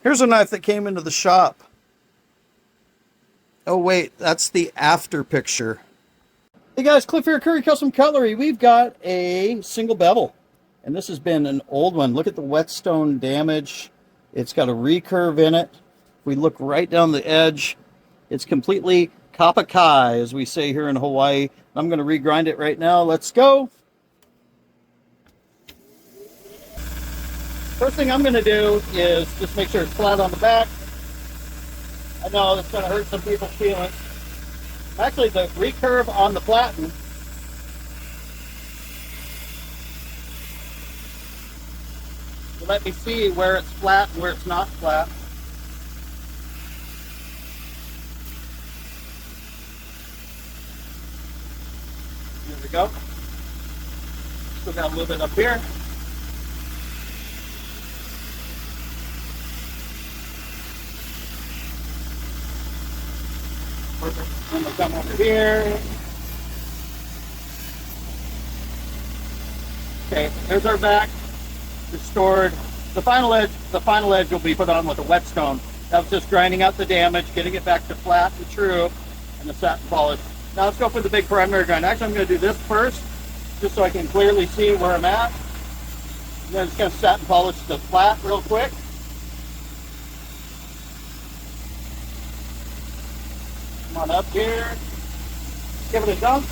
Here's a knife that came into the shop. Oh wait, that's the after picture. Hey guys, Cliff here, Curry Custom Cutlery. We've got a single bevel, and this has been an old one. Look at the whetstone damage. It's got a recurve in it. If we look right down the edge, it's completely kapakai, as we say here in Hawaii. I'm going to regrind it right now. Let's go. First thing I'm going to do is just make sure it's flat on the back. I know that's going to hurt some people's feelings. Actually, the recurve on the flatten will let me see where it's flat and where it's not flat. There we go. Still got a little bit up here. Perfect. I'm going to come over here. Okay, there's our back restored. The final edge will be put on with a whetstone. That was just grinding out the damage, getting it back to flat and true, and the satin polish. Now let's go for the big primary grind. Actually, I'm going to do this first, just so I can clearly see where I'm at. And then just going to satin polish the flat real quick. Come on up here. Give it a dunk.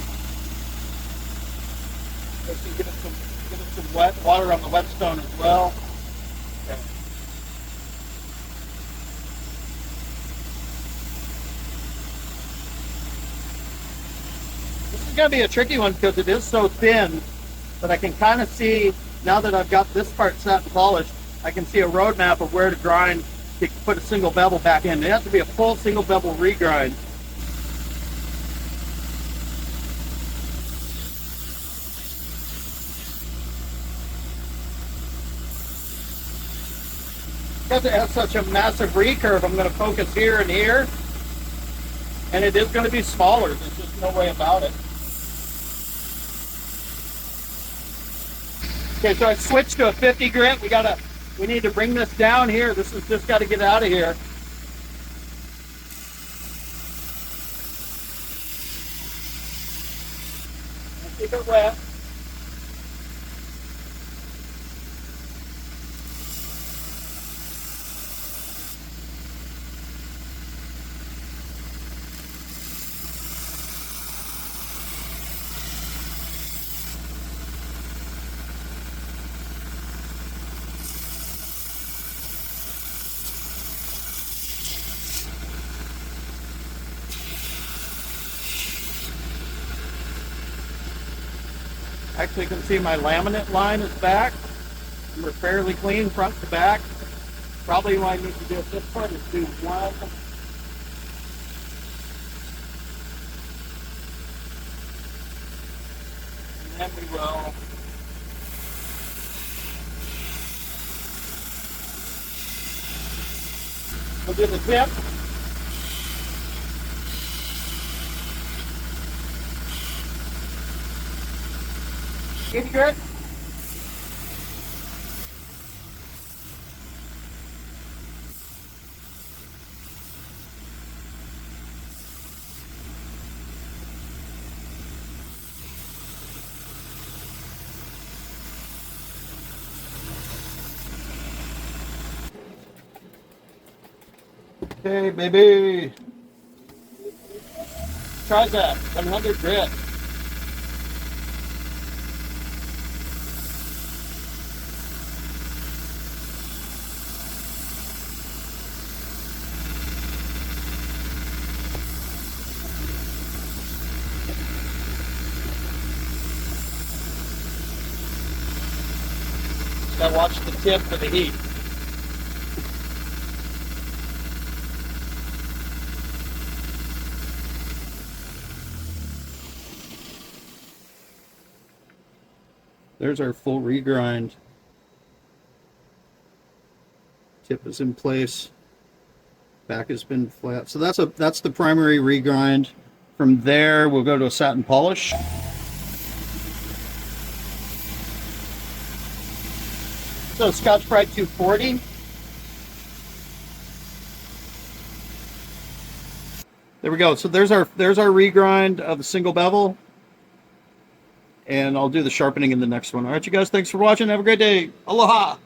Give it some wet water on the whetstone as well. Okay. This is going to be a tricky one because it is so thin, but I can kind of see, now that I've got this part satin polished, I can see a roadmap of where to grind to put a single bevel back in. It has to be a full single bevel regrind. Because it has such a massive recurve, I'm going to focus here and here, and it is going to be smaller. There's just no way about it. Okay, so I switched to a 50 grit. We need to bring this down here. This has just got to get out of here. Keep it wet. Actually, you can see my laminate line is back. We're fairly clean front to back. Probably what I need to do at this point is do one. And then we will do the tip. Get good. Okay, baby. Try that. 100 grit. Gotta watch the tip for the heat. There's our full regrind. Tip is in place. Back has been flat. So that's the primary regrind. From there, we'll go to a satin polish. So Scotch Brite 240. There we go. So there's our regrind of the single bevel. And I'll do the sharpening in the next one. All right, you guys, thanks for watching. Have a great day. Aloha.